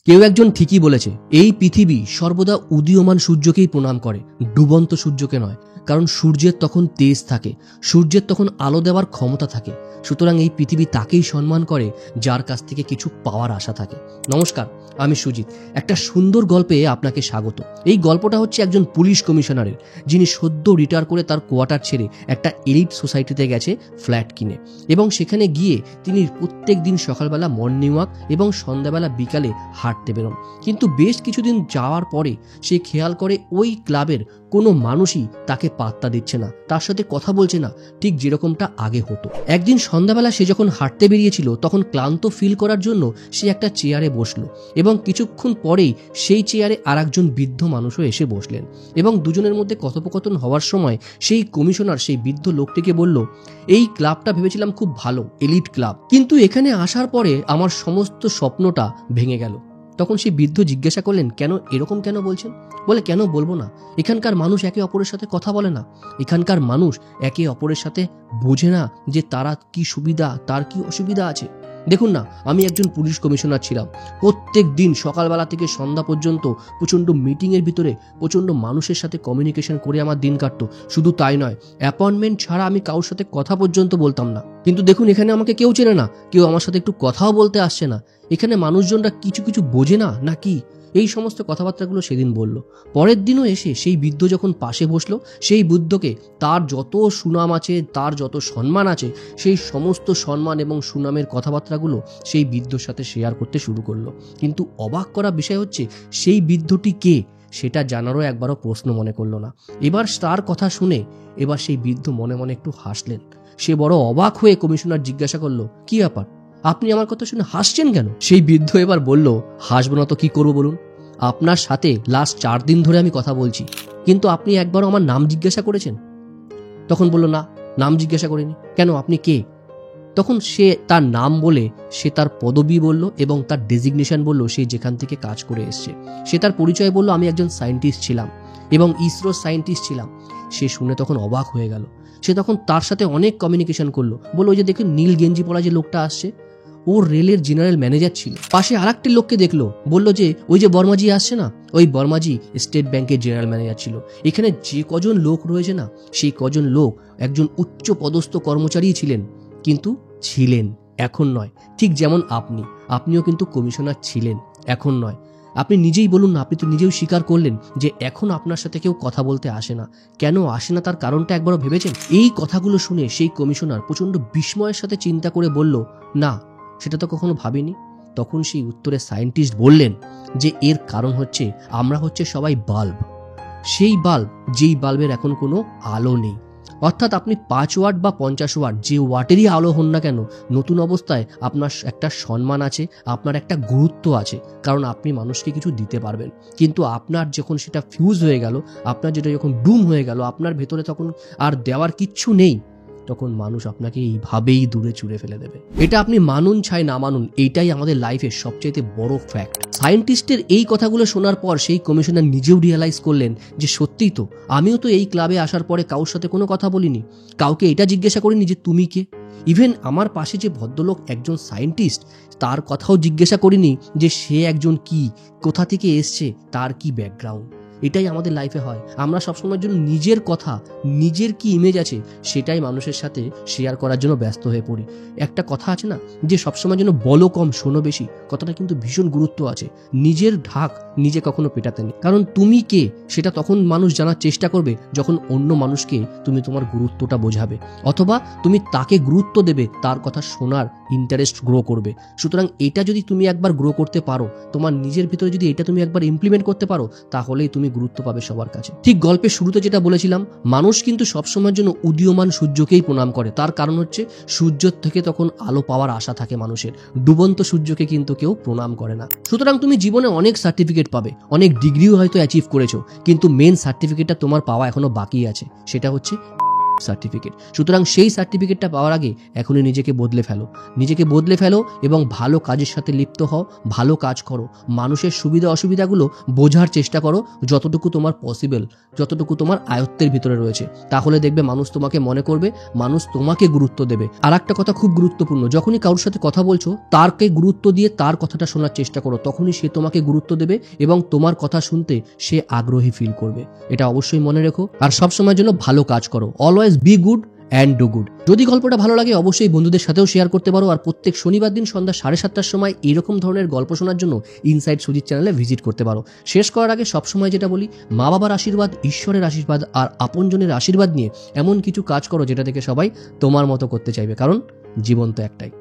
কেউ একজন ঠিকই বলেছে, এই পৃথিবী সর্বদা উদীয়মান সূর্যকেই প্রণাম করে, ডুবন্ত সূর্যকে নয়। কারণ সূর্যের তখন তেজ থাকে, সূর্যের তখন আলো দেওয়ার ক্ষমতা থাকে। সুতরাং এই পৃথিবী তাকেই সম্মান করে যার কাছ থেকে কিছু পাওয়ার আশা থাকে। নমস্কার, আমি সুজিত। একটা সুন্দর গল্পে আপনাকে স্বাগত। এই গল্পটা হচ্ছে একজন পুলিশ কমিশনারের, যিনি সদ্য রিটায়ার করে তার কোয়ার্টার ছেড়ে একটা এলিট সোসাইটিতে গেছে ফ্ল্যাট কিনে, এবং সেখানে গিয়ে তিনি প্রত্যেক দিন সকালবেলা মর্নিং ওয়াক এবং সন্ধ্যাবেলা বিকালে হাঁটতে বেরোন। কিন্তু বেশ কিছুদিন যাওয়ার পরে সে খেয়াল করে ওই ক্লাবের কোনো মানুষই তাকে পাত্তা দিচ্ছে না, তার সাথে কথা বলছে না, ঠিক যেরকমটা আগে হতো। একদিন সন্ধ্যাবেলা সে যখন হাঁটতে বেরিয়েছিল, তখন ক্লান্ত ফিল করার জন্য সে একটা চেয়ারে বসলো, এবং কিছুক্ষণ পরেই সেই চেয়ারে আর একজন বৃদ্ধ মানুষও এসে বসলেন, এবং দুজনের মধ্যে কথোপকথন হওয়ার সময় সেই কমিশনার সেই বৃদ্ধ লোকটিকে বলল, এই ক্লাবটা ভেবেছিলাম খুব ভালো, এলিট ক্লাব, কিন্তু এখানে আসার পরে আমার সমস্ত স্বপ্নটা ভেঙে গেল। তখন সেই বৃদ্ধ জিজ্ঞাসা করলেন, কেন এরকম কেন বলছেন? বলে, কেন বলবো না, এখানকার মানুষ একে অপরের সাথে কথা বলে না, এখানকার মানুষ একে অপরের সাথে বোঝে না যে তারা কি সুবিধা, তার কি অসুবিধা আছে। দেখুন না, আমি একজন পুলিশ কমিশনার ছিলাম। প্রত্যেক দিন সকালবেলা থেকে সন্ধ্যা পর্যন্ত প্রচণ্ড মিটিংয়ের ভিতরে প্রচণ্ড মানুষের সাথে কমিউনিকেশন করে আমার দিন কাটতো। শুধু তাই নয়, অ্যাপয়েন্টমেন্ট ছাড়া আমি কারোর সাথে কথা পর্যন্ত বলতাম না। কিন্তু দেখুন, এখানে আমাকে কেউ চেনে না, কেউ আমার সাথে একটু কথাও বলতে আসছে না। এখানে মানুষজনরা কিছু কিছু বোঝে না নাকি? এই সমস্ত কথাবার্তাগুলো সেদিন বলল। পরের দিনও এসে সেই বৃদ্ধ যখন পাশে বসলো, সেই বৃদ্ধকে তার যত সুনাম আছে, তার যত সম্মান আছে, সেই সমস্ত সম্মান এবং সুনামের কথাবার্তাগুলো সেই বৃদ্ধর সাথে শেয়ার করতে শুরু করলো। কিন্তু অবাক করা বিষয় হচ্ছে, সেই বৃদ্ধটি কে সেটা জানারও একবারও প্রশ্ন মনে করলো না। এবার তার কথা শুনে এবার সেই বৃদ্ধ মনে মনে একটু হাসলেন। সে বড় অবাক হয়ে কমিশনার জিজ্ঞাসা করলো, কি ব্যাপার, আপনি আমার কথা শুনে হাসছেন কেন? সেই বৃদ্ধ এবার বলল, হাসবো না তো কি করবো বলুন? আপনার সাথে লাস্ট 4 দিন ধরে আমি কথা বলছি, কিন্তু আপনি একবারও আমার নাম জিজ্ঞাসা করেছেন? তখন বলল, না, নাম জিজ্ঞাসা করিনি। কেন, আপনি কে? তখন সে তার নাম বলে, সে তার পদবি বলল এবং তার ডেজিগনেশন বলল, সে যেখান থেকে কাজ করে এসছে। সে তার পরিচয় বলল, আমি একজন সায়েন্টিস্ট ছিলাম এবং ইসরো সায়েন্টিস্ট ছিলাম। সে শুনে তখন অবাক হয়ে গেল। সে তখন তার সাথে অনেক কমিউনিকেশন করলো। বলল, ওই যে দেখুন নীল গেঞ্জি পরা যে লোকটা আসছে, ও রেলের জেনারেল ম্যানেজার ছিল। পাশে আরেকটি লোককে দেখলো, বলল যে ওই যে বর্মাজি আসছে না, ওই বর্মাজি স্টেট ব্যাংকের জেনারেল ম্যানেজার ছিল। এখানে যে কজন লোক রয়েছে না, সেই কজন লোক একজন উচ্চ পদস্থ কর্মচারী ছিলেন, কিন্তু ছিলেন, এখন নয়। ঠিক যেমন আপনিও কিন্তু কমিশনার ছিলেন, এখন নয়। আপনি নিজেই বলুন না, আপনি তো নিজেও স্বীকার করলেন যে এখন আপনার সাথে কেউ কথা বলতে আসে না। কেন আসে না তার কারণটা একবারও ভেবেছেন? এই কথাগুলো শুনে সেই কমিশনার প্রচণ্ড বিস্ময়ের সাথে চিন্তা করে বলল, না, সেটা তো কখনো ভাবিনি। তখন সেই উত্তরে সায়েন্টিস্ট বললেন যে এর কারণ হচ্ছে, আমরা হচ্ছে সবাই বাল্ব। সেই বাল্ব, যেই বাল্বের এখন কোনো আলো নেই। অর্থাৎ আপনি 5 ওয়াট বা 50 ওয়াট, যে ওয়াটেরই আলো হন না কেন, নতুন অবস্থায় আপনার একটা সম্মান আছে, আপনার একটা গুরুত্ব আছে, কারণ আপনি মানুষকে কিছু দিতে পারবেন। কিন্তু আপনার যখন সেটা ফিউজ হয়ে গেল, আপনার যেটা যখন ডুম হয়ে গেল, আপনার ভেতরে তখন আর দেওয়ার কিচ্ছু নেই, তখন মানুষ আপনাকে এইভাবেই দূরে ছুঁড়ে ফেলে দেবে। এটা আপনি মানুন চাই না মানুন, এইটাই আমাদের লাইফের সবচেয়ে বড় ফ্যাক্ট। সায়েন্টিস্টের এই কথাগুলো শোনার পর সেই কমিশনার নিজেও রিয়ালাইজ করলেন যে সত্যিই তো, আমিও তো এই ক্লাবে আসার পরে কারোর সাথে কোনো কথা বলিনি, কাউকে এটা জিজ্ঞাসা করিনি যে তুমি কে। ইভেন আমার পাশে যে ভদ্রলোক একজন সায়েন্টিস্ট, তার কথাও জিজ্ঞাসা করিনি যে সে একজন কি, কোথা থেকে এসছে, তার কি ব্যাকগ্রাউন্ড। এটাই আমাদের লাইফে হয়। আমরা সবসময়ের জন্য নিজের কথা, নিজের কি ইমেজ আছে, সেটাই মানুষের সাথে শেয়ার করার জন্য ব্যস্ত হয়ে পড়ি। একটা কথা আছে না, যে সবসময় যেন বলো কম শোনো বেশি, কথাটা কিন্তু ভীষণ গুরুত্ব আছে। নিজের ঢাক নিজে কখনো পেটাতে নেই, কারণ তুমি কে সেটা তখন মানুষ জানার চেষ্টা করবে যখন অন্য মানুষকে তুমি তোমার গুরুত্বটা বোঝাবে, অথবা তুমি তাকে গুরুত্ব দেবে, তার কথা শোনার ইন্টারেস্ট গ্রো করবে। সুতরাং এটা যদি তুমি একবার গ্রো করতে পারো, তোমার নিজের ভিতরে যদি এটা তুমি একবার ইমপ্লিমেন্ট করতে পারো, তাহলেই তুমি গুরুত্ব পাবে সবার কাছে। ঠিক গল্পের শুরুতে যেটা বলেছিলাম, মানুষ কিন্তু সবসময়ের জন্য উদীয়মান সূর্যকেই প্রণাম করে। তার কারণ হচ্ছে, সূর্য থেকে তখন আলো পাওয়ার আশা থাকে মানুষের, ডুবন্ত সূর্যকে কিন্তু কেউ প্রণাম করে না। সুতরাং তুমি জীবনে অনেক সার্টিফিকেট পাবে, অনেক ডিগ্রিও হয়তো অ্যাচিভ করেছো, কিন্তু মেন সার্টিফিকেটটা তোমার পাওয়া এখনো বাকি আছে, সেটা হচ্ছে সার্টিফিকেট। সুতরাং সেই সার্টিফিকেটটা পাওয়ার আগে এখনই নিজেকে বদলে ফেলো এবং ভালো কাজের সাথে লিপ্ত হও, ভালো কাজ করো, মানুষের সুবিধা অসুবিধাগুলো বোঝার চেষ্টা করো যতটুকু তোমার পসিবল, যতটুকু তোমার আয়ত্তের ভিতরে রয়েছে। তাহলে দেখবে মানুষ তোমাকে মনে করবে, মানুষ তোমাকে গুরুত্ব দেবে। আর একটা কথা খুব গুরুত্বপূর্ণ, যখনই কারোর সাথে কথা বলছো তারকে গুরুত্ব দিয়ে তার কথাটা শোনার চেষ্টা করো, তখনই সে তোমাকে গুরুত্ব দেবে এবং তোমার কথা শুনতে সে আগ্রহী ফিল করবে। এটা অবশ্যই মনে রেখো। আর সবসময়ের জন্য ভালো কাজ করো, always be good and do good. যদি গল্পটা ভালো লাগে অবশ্যই বন্ধুদের সাথেও শেয়ার করতে পারো। আর প্রত্যেক শনিবার দিন সন্ধ্যা 7:30টার সময় এরকম ধরনের গল্প শোনার জন্য ইনসাইড সুজিত চ্যানেলে ভিজিট করতে পারো। শেষ করার আগে সবসময় যেটা বলি, মা বাবার আশীর্বাদ, ঈশ্বরের আশীর্বাদ আর আপনজনের আশীর্বাদ নিয়ে এমন কিছু কাজ করো যেটা থেকে সবাই তোমার মতো করতে চাইবে, কারণ জীবন তো একটাই।